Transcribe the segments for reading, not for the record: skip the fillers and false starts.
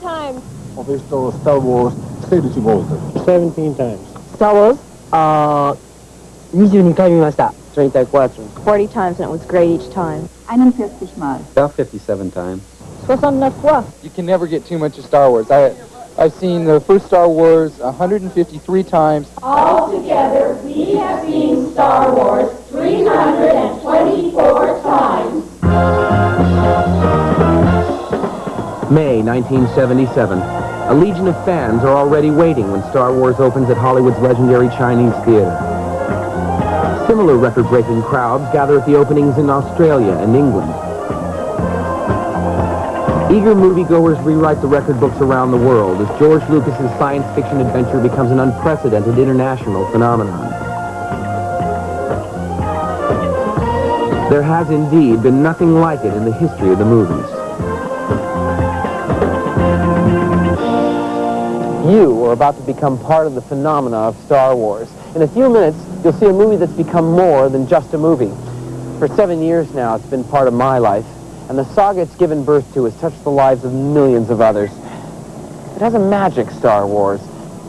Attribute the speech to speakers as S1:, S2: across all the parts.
S1: times?
S2: Ho visto Star Wars 16 volte.
S3: 17 times.
S4: Star Wars? 22回見ました。34.
S1: 40 times, and it was great each time.
S5: 41 Mal.
S6: About 57 times.
S1: 69 fois.
S7: You can never get too much of Star Wars. I've seen the first Star Wars 153 times.
S8: Altogether, we have seen Star Wars 324 times.
S9: May 1977. A legion of fans are already waiting when Star Wars opens at Hollywood's legendary Chinese Theater. Similar record-breaking crowds gather at the openings in Australia and England. Eager moviegoers rewrite the record books around the world as George Lucas's science fiction adventure becomes an unprecedented international phenomenon. There has indeed been nothing like it in the history of the movies. You are about to become part of the phenomena of Star Wars. In a few minutes, you'll see a movie that's become more than just a movie. For 7 years now, it's been part of my life, and the saga it's given birth to has touched the lives of millions of others. It has a magic, Star Wars.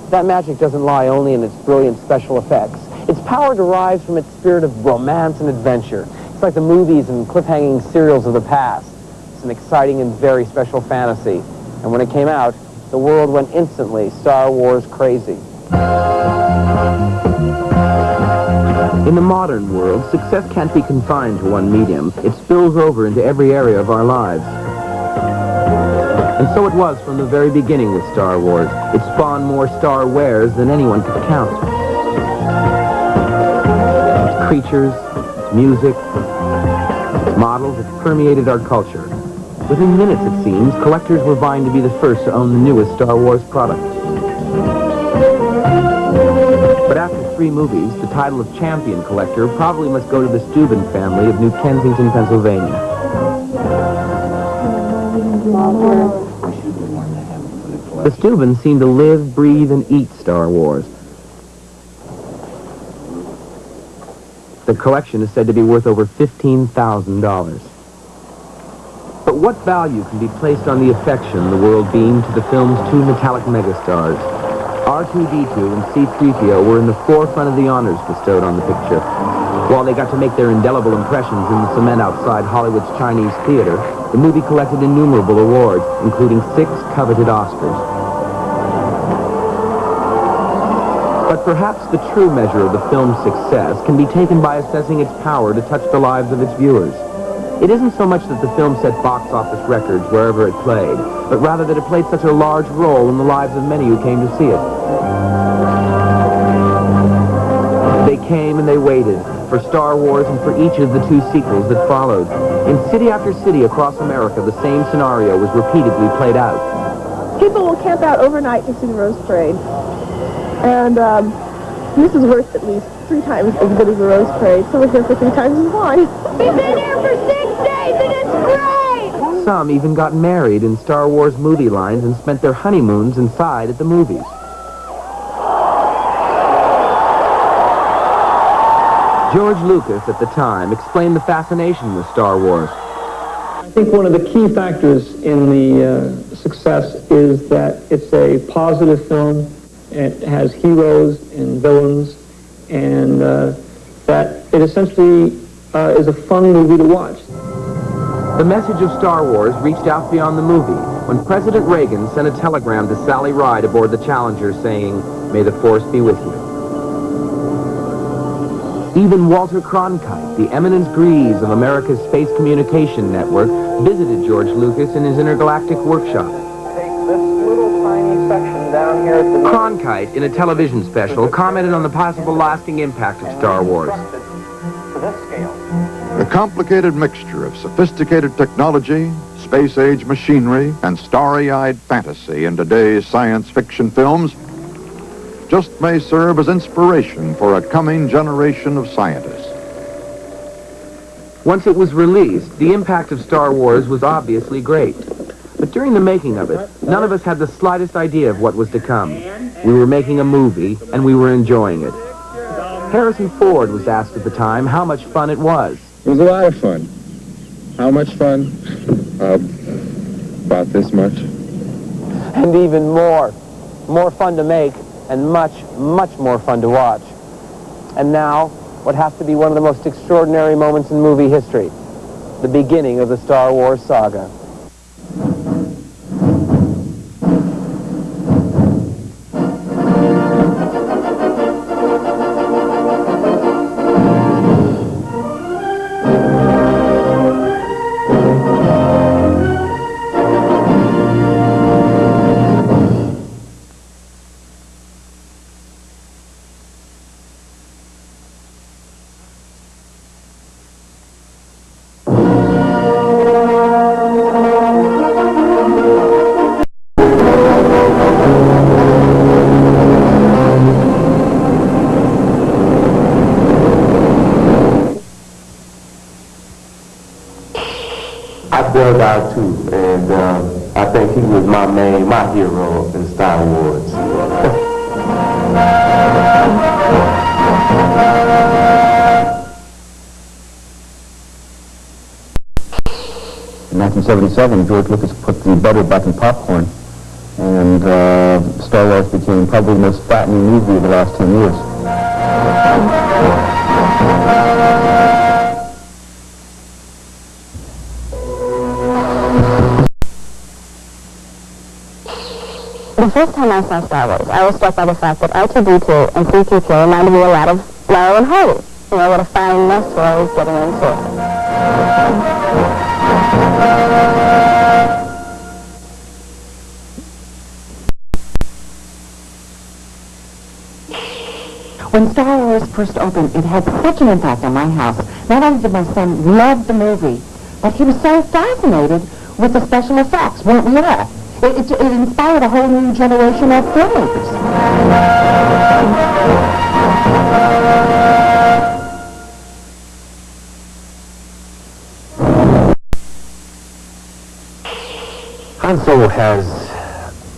S9: That magic doesn't lie only in its brilliant special effects. Its power derives from its spirit of romance and adventure. It's like the movies and cliffhanging serials of the past. It's an exciting and very special fantasy. And when it came out, the world went instantly Star Wars crazy. In the modern world, success can't be confined to one medium. It spills over into every area of our lives. And so it was from the very beginning with Star Wars. It spawned more Star Wares than anyone could count. Its creatures, its music, its models, it permeated our culture. Within minutes, it seems, collectors were vying to be the first to own the newest Star Wars product. But after 3 movies, the title of champion collector probably must go to the Steuben family of New Kensington, Pennsylvania. The Steubens seem to live, breathe, and eat Star Wars. The collection is said to be worth over $15,000. But what value can be placed on the affection the world beamed to the film's 2 metallic megastars? R2-D2 and C-3PO were in the forefront of the honors bestowed on the picture. While they got to make their indelible impressions in the cement outside Hollywood's Chinese Theater, the movie collected innumerable awards, including 6 coveted Oscars. But perhaps the true measure of the film's success can be taken by assessing its power to touch the lives of its viewers. It isn't so much that the film set box office records wherever it played, but rather that it played such a large role in the lives of many who came to see it. They came and they waited for Star Wars and for each of the 2 sequels that followed. In city after city across America, the same scenario was repeatedly played out.
S10: People will camp out overnight to see the Rose Parade. And this is worth at least 3 times as good as the Rose Parade, so we're here for 3 times as long.
S8: We've been here for 6 days, and it's great!
S9: Some even got married in Star Wars movie lines and spent their honeymoons inside at the movies. George Lucas, at the time, explained the fascination with Star Wars.
S3: I think one of the key factors in the success is that it's a positive film. It has heroes and villains, and that it essentially is a fun movie to watch.
S9: The message of Star Wars reached out beyond the movie when President Reagan sent a telegram to Sally Ride aboard the Challenger saying, "May the Force be with you." Even Walter Cronkite, the eminence grise of America's Space Communication Network, visited George Lucas in his intergalactic workshop. Cronkite, in a television special, commented on the possible lasting impact of Star Wars.
S11: A complicated mixture of sophisticated technology, space-age machinery, and starry-eyed fantasy in today's science fiction films just may serve as inspiration for a coming generation of scientists.
S9: Once it was released, the impact of Star Wars was obviously great. But during the making of it, none of us had the slightest idea of what was to come. We were making a movie, and we were enjoying it. Harrison Ford was asked at the time how much fun it was.
S12: It was a lot of fun. How much fun? About this much.
S9: and even more. More fun to make, and much, much more fun to watch. And now, what has to be one of the most extraordinary moments in movie history, the beginning of the Star Wars saga.
S5: I built out too, and I think he was my hero in Star Wars.
S6: In 1977, George Lucas put the butter back in popcorn, and Star Wars became probably the most fattening movie of the last 10 years.
S1: The first time I saw Star Wars, I was struck by the fact that R2-D2 and C-3PO reminded me a lot of Laurel and Hardy. You know, what a fine mess we're always getting into.
S12: When Star Wars first opened, it had such an impact on my house. Not only did my son love the movie, but he was so fascinated with the special effects, weren't we all? It inspired a whole new generation of filmmakers.
S5: Han Solo has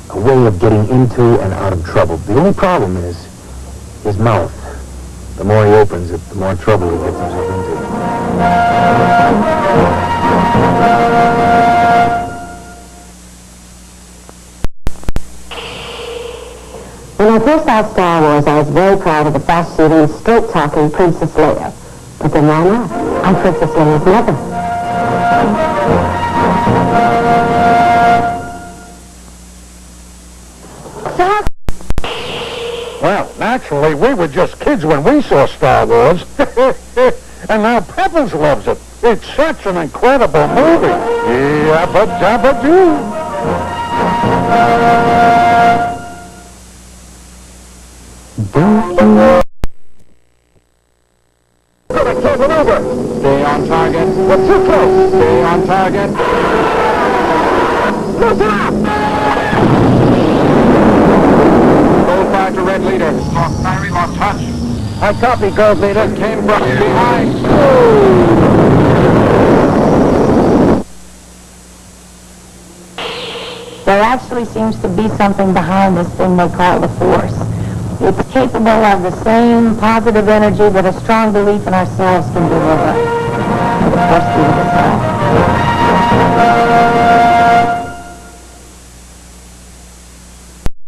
S5: a way of getting into and out of trouble. The only problem is his mouth. The more he opens it, the more trouble he gets himself into.
S12: When I first saw Star Wars, I was very proud of the fast-shooting, straight-talking Princess Leia. But then why not? I'm Princess Leia's mother.
S2: Well, naturally, we were just kids when we saw Star Wars. And now Peppers loves it. It's such an incredible movie. Yabba dabba doo.
S5: Stay on target.
S2: We're too close.
S5: Stay on target.
S2: Look out!
S5: Hold fire to red leader.
S2: Lost battery, lost touch.
S5: I copy, gold leader.
S2: Came from behind.
S12: There actually seems to be something behind this thing they call the Force. It's capable of the same positive energy that a strong belief in ourselves can deliver. The Force be with us all.